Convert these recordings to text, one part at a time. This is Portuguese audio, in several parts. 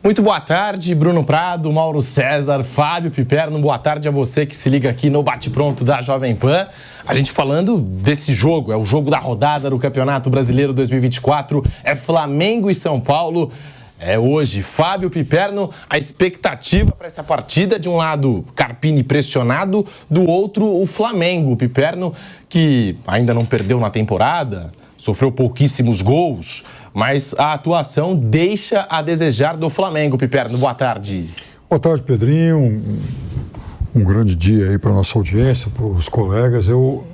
Muito boa tarde, Bruno Prado, Mauro César, Fábio Piperno. Boa tarde a você que se liga aqui no Bate Pronto da Jovem Pan. A gente falando desse jogo, é o jogo da rodada do Campeonato Brasileiro 2024. É Flamengo e São Paulo. É hoje, Fábio Piperno, a expectativa para essa partida, de um lado, Carpini pressionado, do outro, o Flamengo. Piperno, que ainda não perdeu na temporada, sofreu pouquíssimos gols, mas a atuação deixa a desejar do Flamengo. Piperno, boa tarde. Boa tarde, Pedrinho. Um grande dia aí para nossa audiência, para os colegas. Eu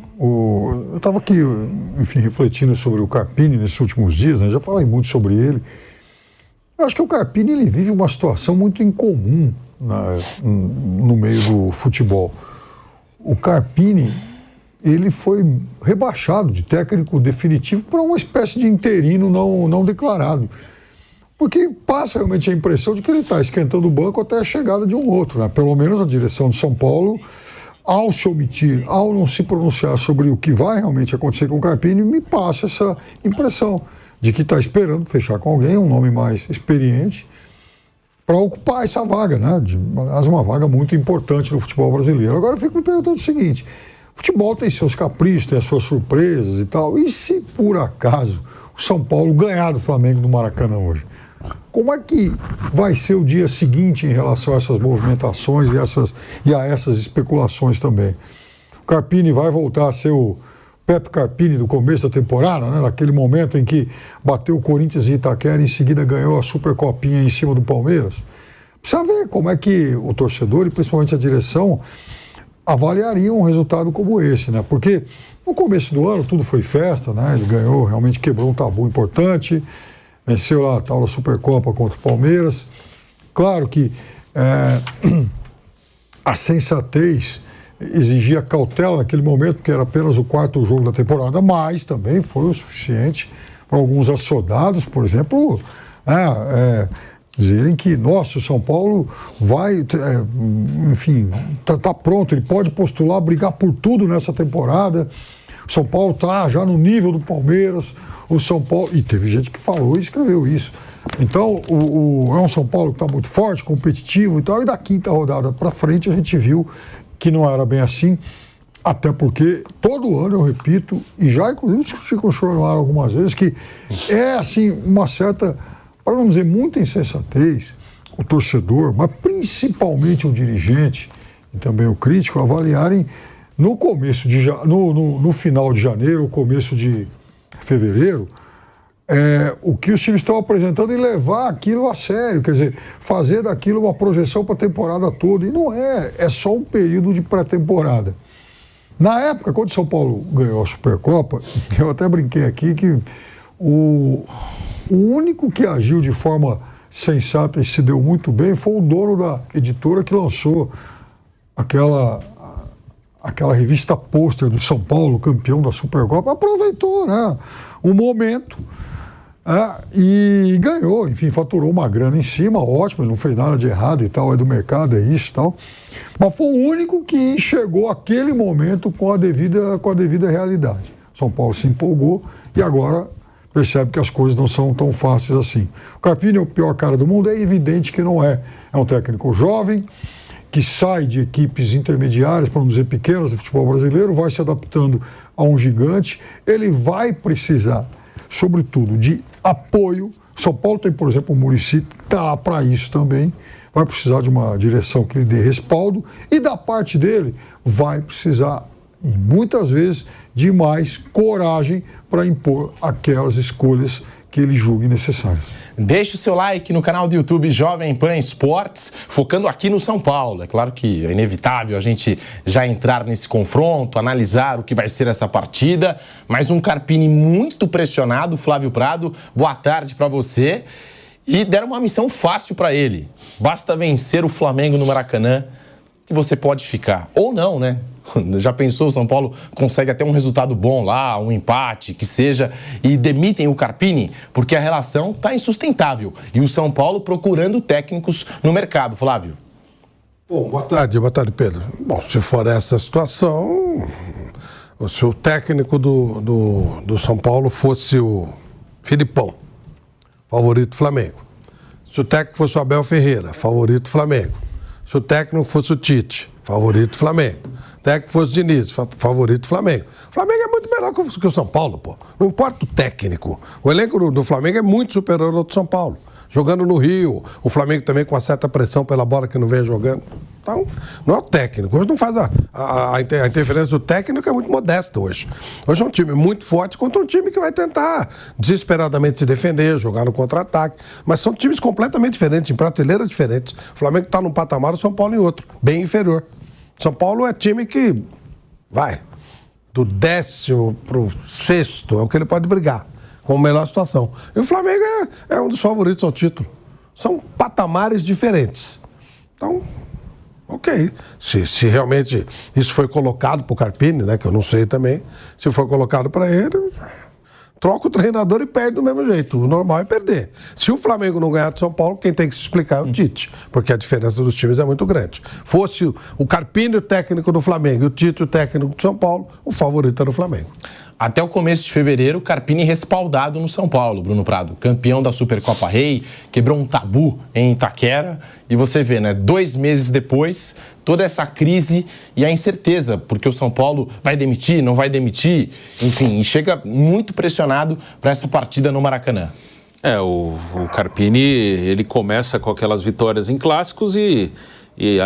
estava aqui, enfim, refletindo sobre o Carpini nesses últimos dias, né? Já falei muito sobre ele. Eu acho que o Carpini ele vive uma situação muito incomum no meio do futebol. O Carpini ele foi rebaixado de técnico definitivo para uma espécie de interino não declarado. Porque passa realmente a impressão de que ele está esquentando o banco até a chegada de um outro, né? Pelo menos a direção de São Paulo, ao se omitir, ao não se pronunciar sobre o que vai realmente acontecer com o Carpini, me passa essa impressão de que está esperando fechar com alguém, um nome mais experiente, para ocupar essa vaga, né? Uma vaga muito importante no futebol brasileiro. Agora eu fico me perguntando o seguinte: futebol tem seus caprichos, tem as suas surpresas e tal. E se por acaso o São Paulo ganhar do Flamengo no Maracanã hoje? Como é que vai ser o dia seguinte em relação a essas movimentações e a essas especulações também? O Carpini vai voltar a ser o Pepe Carpini do começo da temporada, né? Naquele momento em que bateu o Corinthians em Itaquera e em seguida ganhou a Supercopinha em cima do Palmeiras. Precisa ver como é que o torcedor e principalmente a direção avaliariam um resultado como esse, né? Porque no começo do ano tudo foi festa, né? Ele ganhou, realmente quebrou um tabu importante, venceu lá a tal da Supercopa contra o Palmeiras. Claro que a sensatez exigia cautela naquele momento, porque era apenas o quarto jogo da temporada, mas também foi o suficiente para alguns assodados, por exemplo, dizerem que, nossa, o São Paulo vai, enfim, tá pronto, ele pode postular, brigar por tudo nessa temporada. O São Paulo está já no nível do Palmeiras, o São Paulo... E teve gente que falou e escreveu isso. Então, é um São Paulo que está muito forte, competitivo e tal, e da quinta rodada para frente a gente viu que não era bem assim, até porque todo ano eu repito, e já inclusive discuti com o senhor Noara algumas vezes, que é assim uma certa, para não dizer muita insensatez, o torcedor, mas principalmente o dirigente e também o crítico, avaliarem no começo de no final de janeiro, começo de fevereiro, o que os times estão apresentando e levar aquilo a sério, quer dizer, fazer daquilo uma projeção para a temporada toda. E não é só um período de pré-temporada. Na época, quando o São Paulo ganhou a Supercopa, eu até brinquei aqui que o único que agiu de forma sensata e se deu muito bem foi o dono da editora que lançou aquela revista pôster do São Paulo, campeão da Supercopa, aproveitou, né, o momento. E ganhou, enfim, faturou uma grana em cima, ótimo, ele não fez nada de errado e tal, é do mercado, é isso e tal. Mas foi o único que enxergou aquele momento com a devida realidade. São Paulo se empolgou e agora percebe que as coisas não são tão fáceis assim. O Carpini é o pior cara do mundo, é evidente que não é. É um técnico jovem, que sai de equipes intermediárias, para não dizer pequenas, do futebol brasileiro, vai se adaptando a um gigante, ele vai precisar, sobretudo, de apoio. São Paulo tem, por exemplo, o Muricy, que está lá para isso também, vai precisar de uma direção que lhe dê respaldo e da parte dele vai precisar, muitas vezes, de mais coragem para impor aquelas escolhas que ele julgue necessárias. Deixe o seu like no canal do YouTube Jovem Pan Esportes, focando aqui no São Paulo. É claro que é inevitável a gente já entrar nesse confronto, analisar o que vai ser essa partida, mas um Carpini muito pressionado. Flávio Prado, boa tarde para você. E deram uma missão fácil para ele. Basta vencer o Flamengo no Maracanã que você pode ficar. Ou não, né? Já pensou, o São Paulo consegue até um resultado bom lá, um empate, que seja, e demitem o Carpini, porque a relação está insustentável. E o São Paulo procurando técnicos no mercado. Flávio. Bom, boa tarde, Pedro. Bom, se for essa situação, se o técnico do São Paulo fosse o Filipão, favorito do Flamengo, Se o técnico fosse o Abel Ferreira, favorito Flamengo. Se o técnico fosse o Tite, favorito Flamengo. O técnico fosse o Diniz, favorito Flamengo. O Flamengo é muito melhor que o São Paulo, pô. Não importa o técnico. O elenco do Flamengo é muito superior ao do São Paulo. Jogando no Rio, o Flamengo também com uma certa pressão pela bola que não vem jogando. Então, não é o técnico. Hoje não faz a interferência do técnico, é muito modesta hoje. Hoje é um time muito forte contra um time que vai tentar desesperadamente se defender, jogar no contra-ataque. Mas são times completamente diferentes, em prateleiras diferentes. O Flamengo está num patamar, o São Paulo em outro, bem inferior. São Paulo é time que vai do 10º para o 6º, é o que ele pode brigar, com a melhor situação. E o Flamengo é um dos favoritos ao título. São patamares diferentes. Então, ok. Se realmente isso foi colocado para o Carpini, né, que eu não sei também, se foi colocado para ele, troca o treinador e perde do mesmo jeito. O normal é perder. Se o Flamengo não ganhar de São Paulo, quem tem que se explicar é o Tite, porque a diferença dos times é muito grande. Fosse o Carpini o técnico do Flamengo e o Tite o técnico do São Paulo, o favorito era o Flamengo. Até o começo de fevereiro, Carpini respaldado no São Paulo, Bruno Prado. Campeão da Supercopa Rei, quebrou um tabu em Itaquera. E você vê, né, 2 meses depois, toda essa crise e a incerteza, porque o São Paulo vai demitir, não vai demitir, enfim, e chega muito pressionado para essa partida no Maracanã. O Carpini, ele começa com aquelas vitórias em clássicos e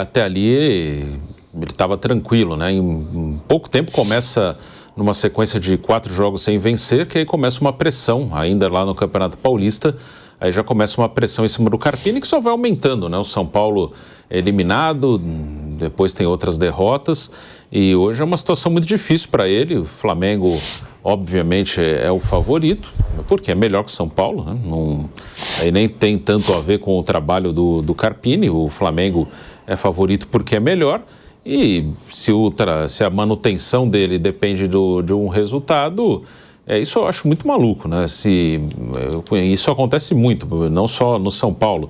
até ali ele estava tranquilo, né? Em pouco tempo começa numa sequência de 4 jogos sem vencer, que aí começa uma pressão, ainda lá no Campeonato Paulista, aí já começa uma pressão em cima do Carpini, que só vai aumentando, né? O São Paulo é eliminado, depois tem outras derrotas, e hoje é uma situação muito difícil para ele. O Flamengo, obviamente, é o favorito, porque é melhor que o São Paulo, né? Aí nem tem tanto a ver com o trabalho do Carpini. O Flamengo é favorito porque é melhor. E se a manutenção dele depende de um resultado, isso eu acho muito maluco, né? Isso acontece muito, não só no São Paulo.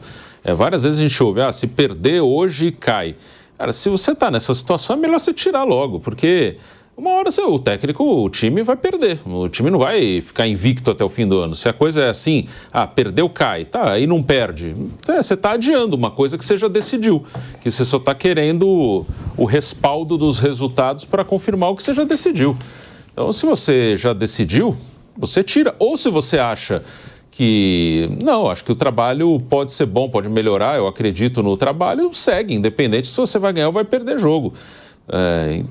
Várias vezes a gente ouve, se perder hoje, cai. Cara, se você está nessa situação, é melhor você tirar logo, porque uma hora o time vai perder. O time não vai ficar invicto até o fim do ano. Se a coisa é assim, perdeu, cai, tá, aí não perde. Você está adiando uma coisa que você já decidiu, que você só está querendo o respaldo dos resultados para confirmar o que você já decidiu. Então, se você já decidiu, você tira. Ou se você acha que, não, acho que o trabalho pode ser bom, pode melhorar, eu acredito no trabalho, segue, independente se você vai ganhar ou vai perder jogo.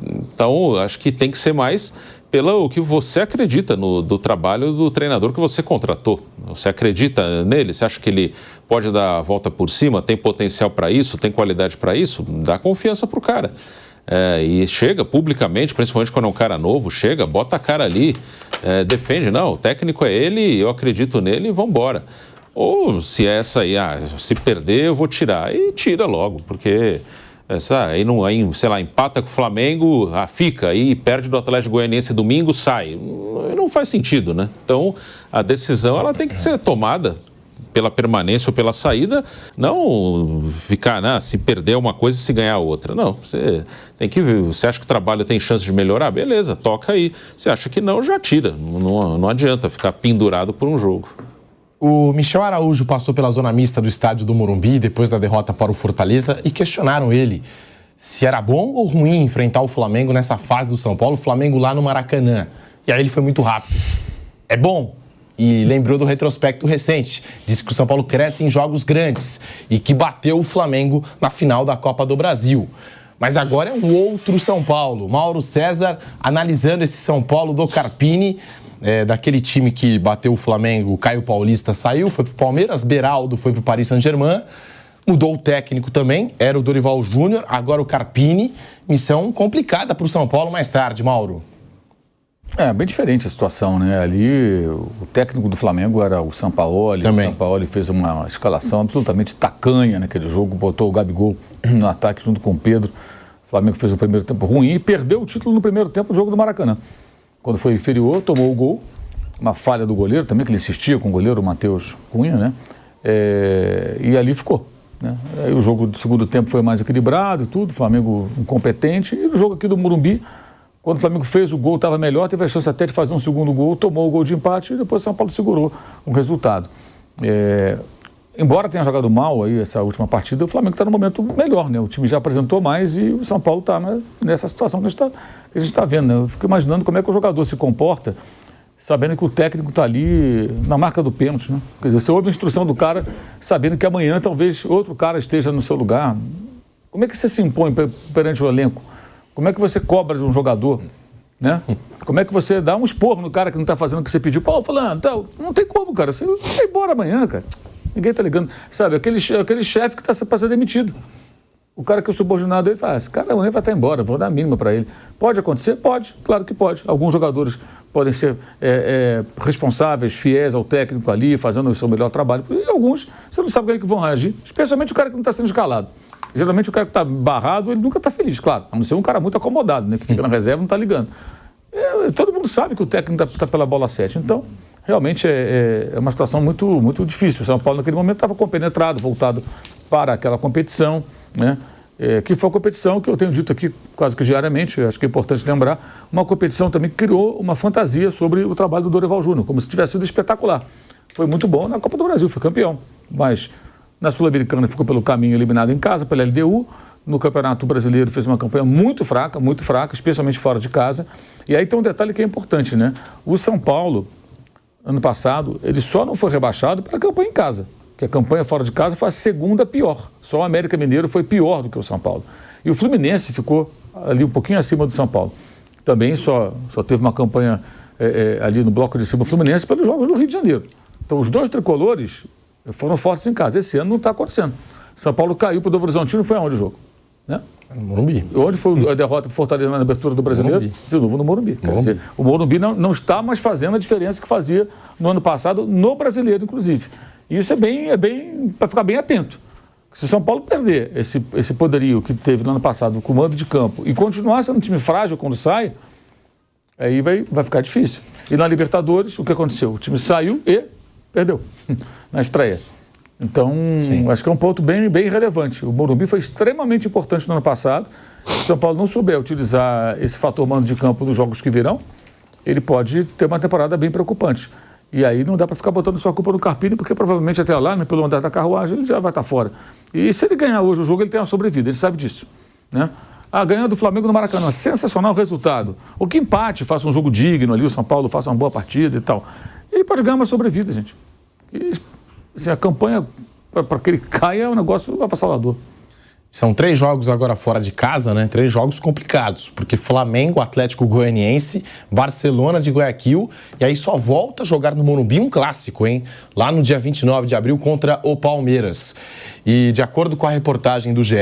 Então, acho que tem que ser mais pelo que você acredita do trabalho do treinador que você contratou. Você acredita nele? Você acha que ele pode dar a volta por cima? Tem potencial para isso? Tem qualidade para isso? Dá confiança para o cara. E chega publicamente, principalmente quando é um cara novo, chega, bota a cara ali, defende. Não, o técnico é ele, eu acredito nele e vamos embora. Ou se é essa aí, se perder eu vou tirar. E tira logo, porque... Aí, sei lá, empata com o Flamengo, fica, aí perde do Atlético Goianiense domingo, sai. Não faz sentido, né? Então, a decisão ela tem que ser tomada pela permanência ou pela saída, não ficar, se perder uma coisa e se ganhar outra. Não, você tem que ver, você acha que o trabalho tem chance de melhorar? Beleza, toca aí. Você acha que não, já tira. Não adianta ficar pendurado por um jogo. O Michel Araújo passou pela zona mista do estádio do Morumbi depois da derrota para o Fortaleza e questionaram ele se era bom ou ruim enfrentar o Flamengo nessa fase do São Paulo, o Flamengo lá no Maracanã. E aí ele foi muito rápido. É bom. E lembrou do retrospecto recente. Disse que o São Paulo cresce em jogos grandes e que bateu o Flamengo na final da Copa do Brasil. Mas agora é um outro São Paulo. Mauro César analisando esse São Paulo do Carpini, daquele time que bateu o Flamengo. Caio Paulista saiu, foi pro Palmeiras, Beraldo foi pro Paris Saint-Germain, mudou o técnico também, era o Dorival Júnior, agora o Carpini. Missão complicada pro São Paulo mais tarde, Mauro. Bem diferente a situação, né? Ali o técnico do Flamengo era o Sampaoli. Também. O Sampaoli fez uma escalação absolutamente tacanha naquele jogo, botou o Gabigol no ataque junto com o Pedro. O Flamengo fez um primeiro tempo ruim e perdeu o título no primeiro tempo do jogo do Maracanã. Quando foi inferior, tomou o gol, uma falha do goleiro também, que ele insistia com o goleiro, o Matheus Cunha, né? E ali ficou, né? Aí o jogo do segundo tempo foi mais equilibrado e tudo, o Flamengo incompetente. E o jogo aqui do Morumbi, quando o Flamengo fez o gol, estava melhor, teve a chance até de fazer um segundo gol, tomou o gol de empate e depois o São Paulo segurou o resultado. embora tenha jogado mal aí essa última partida, o Flamengo está no momento melhor, né? O time já apresentou mais e o São Paulo está nessa situação que a gente está vendo, né? Eu fico imaginando como é que o jogador se comporta sabendo que o técnico está ali na marca do pênalti, né? Quer dizer, você ouve a instrução do cara sabendo que amanhã talvez outro cara esteja no seu lugar. Como é que você se impõe perante o elenco? Como é que você cobra de um jogador? Né? Como é que você dá um esporro no cara que não está fazendo o que você pediu? Pô, falando, não tem como, cara. Você vai embora amanhã, cara. Ninguém tá ligando. Sabe, aquele chefe que está para ser demitido. O cara que é subordinado, ele fala, esse cara amanhã vai estar embora, vou dar a mínima para ele. Pode acontecer? Pode, claro que pode. Alguns jogadores podem ser responsáveis, fiéis ao técnico ali, fazendo o seu melhor trabalho. E alguns, você não sabe como é que vão reagir. Especialmente o cara que não está sendo escalado. Geralmente o cara que está barrado, ele nunca está feliz, claro. A não ser um cara muito acomodado, né? Que fica na reserva e não está ligando. Todo mundo sabe que o técnico está pela bola 7. Então, realmente é uma situação muito, muito difícil. O São Paulo, naquele momento, estava compenetrado, voltado para aquela competição, né? Que foi uma competição que eu tenho dito aqui quase que diariamente, acho que é importante lembrar, uma competição também que criou uma fantasia sobre o trabalho do Dorival Júnior, como se tivesse sido espetacular. Foi muito bom na Copa do Brasil, foi campeão, mas na Sul-Americana ficou pelo caminho eliminado em casa, pela LDU. No Campeonato Brasileiro fez uma campanha muito fraca, especialmente fora de casa. E aí tem um detalhe que é importante, né? O São Paulo, ano passado, ele só não foi rebaixado pela campanha em casa, que a campanha fora de casa foi a segunda pior. Só o América Mineiro foi pior do que o São Paulo. E o Fluminense ficou ali um pouquinho acima do São Paulo. Também só teve uma campanha ali no bloco de cima do Fluminense pelos jogos do Rio de Janeiro. Então os dois tricolores foram fortes em casa. Esse ano não está acontecendo. São Paulo caiu para o Novo Horizontino, foi aonde o jogo? Né? No Morumbi. Onde foi a derrota para o Fortaleza na abertura do Brasileiro? Morumbi. De novo no Morumbi. Quer dizer, o Morumbi não está mais fazendo a diferença que fazia no ano passado, no Brasileiro, inclusive. E isso é bem para ficar bem atento. Se o São Paulo perder esse poderio que teve no ano passado com o mando de campo e continuar sendo um time frágil quando sai, aí vai ficar difícil. E na Libertadores, o que aconteceu? O time saiu e perdeu na estreia. Então, acho que é um ponto bem relevante. O Morumbi foi extremamente importante no ano passado. Se o São Paulo não souber utilizar esse fator mando de campo nos jogos que virão, ele pode ter uma temporada bem preocupante. E aí não dá para ficar botando sua culpa no Carpini, porque provavelmente até lá, né, pelo andar da carruagem, ele já vai estar fora. E se ele ganhar hoje o jogo, ele tem uma sobrevida, ele sabe disso. Né? Ganhando do Flamengo no Maracanã, sensacional resultado. Ou que empate, faça um jogo digno ali, o São Paulo faça uma boa partida e tal. Ele pode ganhar uma sobrevida, gente. E, assim, a campanha para que ele caia é um negócio avassalador. São 3 jogos agora fora de casa, né? 3 jogos complicados, porque Flamengo, Atlético Goianiense, Barcelona de Guayaquil, e aí só volta a jogar no Morumbi um clássico, hein? Lá no dia 29 de abril contra o Palmeiras. E de acordo com a reportagem do GE,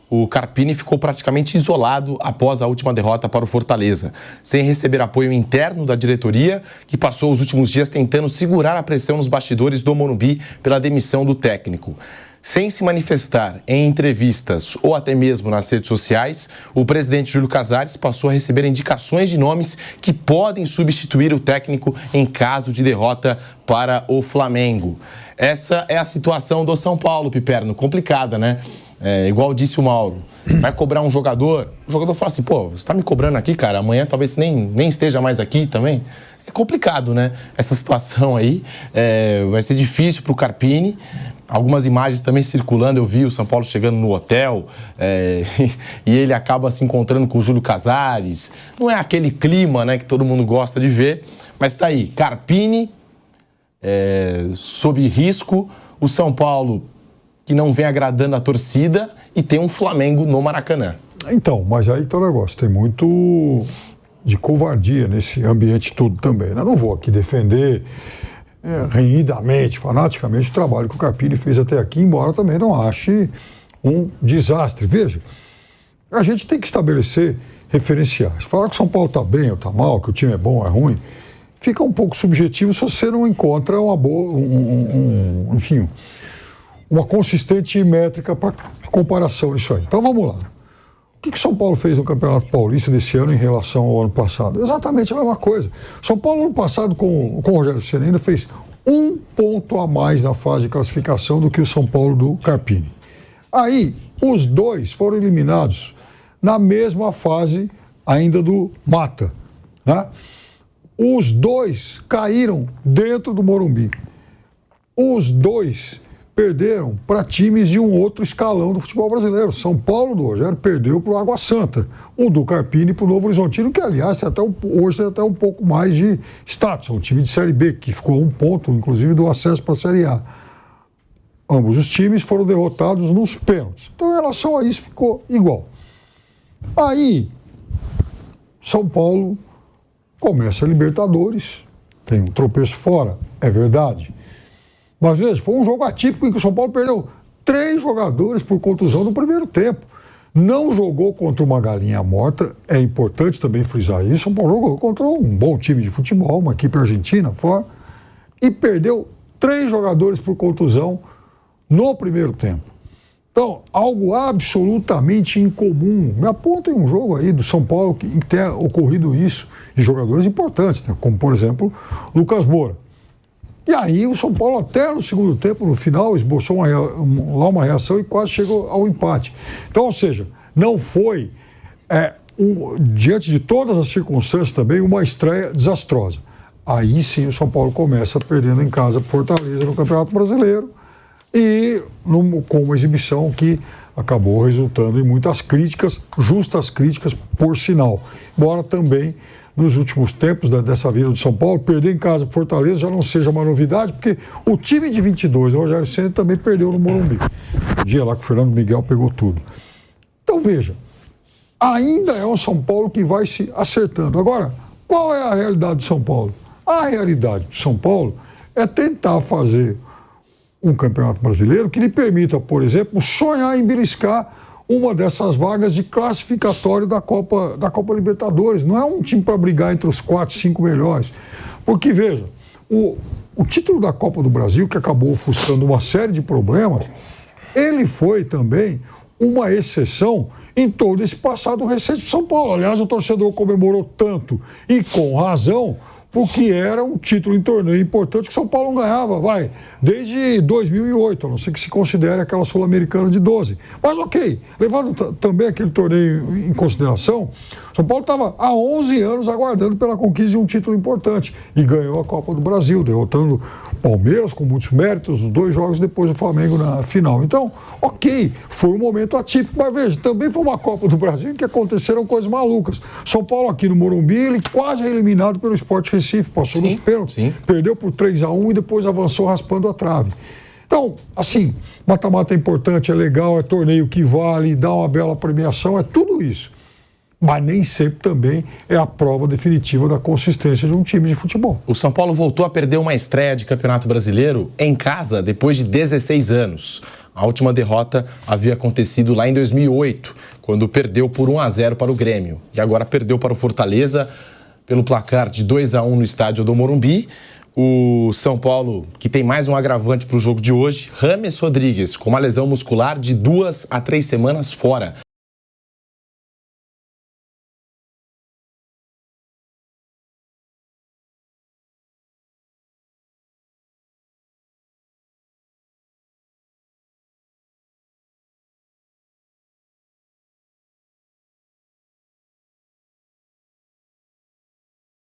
o Carpini ficou praticamente isolado após a última derrota para o Fortaleza, sem receber apoio interno da diretoria, que passou os últimos dias tentando segurar a pressão nos bastidores do Morumbi pela demissão do técnico. Sem se manifestar em entrevistas ou até mesmo nas redes sociais, o presidente Júlio Casares passou a receber indicações de nomes que podem substituir o técnico em caso de derrota para o Flamengo. Essa é a situação do São Paulo, Piperno, complicada, né? Igual disse o Mauro, vai cobrar um jogador, o jogador fala assim, pô, você está me cobrando aqui, cara, amanhã talvez nem esteja mais aqui também. É complicado, né? Essa situação aí vai ser difícil para o Carpini. Algumas imagens também circulando, eu vi o São Paulo chegando no hotel e ele acaba se encontrando com o Júlio Casares. Não é aquele clima, né, que todo mundo gosta de ver, mas tá aí, Carpini sob risco, o São Paulo que não vem agradando a torcida e tem um Flamengo no Maracanã. Então, mas aí tá o negócio, tem muito de covardia nesse ambiente todo também, né? Eu não vou aqui defender renhidamente, fanaticamente o trabalho que o Carpini fez até aqui, embora também não ache um desastre. Veja, a gente tem que estabelecer referenciais. Falar que o São Paulo está bem ou está mal, que o time é bom ou é ruim, fica um pouco subjetivo se você não encontra uma boa, enfim, uma consistente métrica para comparação nisso aí. Então vamos lá. O que o São Paulo fez no Campeonato Paulista desse ano em relação ao ano passado? Exatamente a mesma coisa. São Paulo, ano passado, com o Rogério Ceni, ainda fez 1 ponto a mais na fase de classificação do que o São Paulo do Carpini. Aí, os dois foram eliminados na mesma fase ainda do Mata, né? Os dois caíram dentro do Morumbi. Os dois perderam para times de um outro escalão do futebol brasileiro. São Paulo do Rogério perdeu para o Água Santa. O do Carpini para o Novo Horizontino, que, aliás, hoje tem até um pouco mais de status. É um time de Série B, que ficou a 1 ponto, inclusive, do acesso para a Série A. Ambos os times foram derrotados nos pênaltis. Então, em relação a isso, ficou igual. Aí, São Paulo começa a Libertadores, tem um tropeço fora, é verdade. Mas, veja, foi um jogo atípico em que o São Paulo perdeu 3 jogadores por contusão no primeiro tempo. Não jogou contra uma galinha morta, é importante também frisar isso. São Paulo jogou contra um bom time de futebol, uma equipe argentina fora, e perdeu 3 jogadores por contusão no primeiro tempo. Então, algo absolutamente incomum. Me apontem um jogo aí do São Paulo em que tenha ocorrido isso, de jogadores importantes, né? Como, por exemplo, Lucas Moura. E aí o São Paulo, até no segundo tempo, no final, esboçou lá uma reação e quase chegou ao empate. Então, ou seja, não foi, diante de todas as circunstâncias também, uma estreia desastrosa. Aí sim o São Paulo começa perdendo em casa por Fortaleza no Campeonato Brasileiro e com uma exibição que acabou resultando em muitas críticas, justas críticas, por sinal. Embora também, nos últimos tempos dessa vida de São Paulo, perder em casa por Fortaleza já não seja uma novidade, porque o time de 22, o Rogério Ceni, também perdeu no Morumbi. O dia lá que o Fernando Miguel pegou tudo. Então, veja, ainda é um São Paulo que vai se acertando. Agora, qual é a realidade de São Paulo? A realidade de São Paulo é tentar fazer um campeonato brasileiro que lhe permita, por exemplo, sonhar em beliscar uma dessas vagas de classificatório da Copa Libertadores. Não é um time para brigar entre os 4, 5 melhores. Porque, veja, o título da Copa do Brasil, que acabou ofuscando uma série de problemas, ele foi também uma exceção em todo esse passado recente de São Paulo. Aliás, o torcedor comemorou tanto, e com razão, porque era um título em torneio importante que São Paulo não ganhava, desde 2008, a não ser que se considere aquela Sul-Americana de 12. Mas ok, levando também aquele torneio em consideração, São Paulo estava há 11 anos aguardando pela conquista de um título importante e ganhou a Copa do Brasil, derrotando Palmeiras com muitos méritos, 2 jogos depois do Flamengo na final. Então, ok, foi um momento atípico, mas veja, também foi uma Copa do Brasil em que aconteceram coisas malucas. São Paulo aqui no Morumbi, ele quase é eliminado pelo Sport Recife, passou nos pênaltis, perdeu por 3-1 e depois avançou raspando a trave. Então, assim, mata-mata é importante, é legal, é torneio que vale, dá uma bela premiação, é tudo isso. Mas nem sempre também é a prova definitiva da consistência de um time de futebol. O São Paulo voltou a perder uma estreia de Campeonato Brasileiro em casa depois de 16 anos. A última derrota havia acontecido lá em 2008, quando perdeu por 1-0 para o Grêmio. E agora perdeu para o Fortaleza pelo placar de 2-1 no estádio do Morumbi. O São Paulo, que tem mais um agravante para o jogo de hoje, James Rodrigues, com uma lesão muscular de 2 a 3 semanas fora.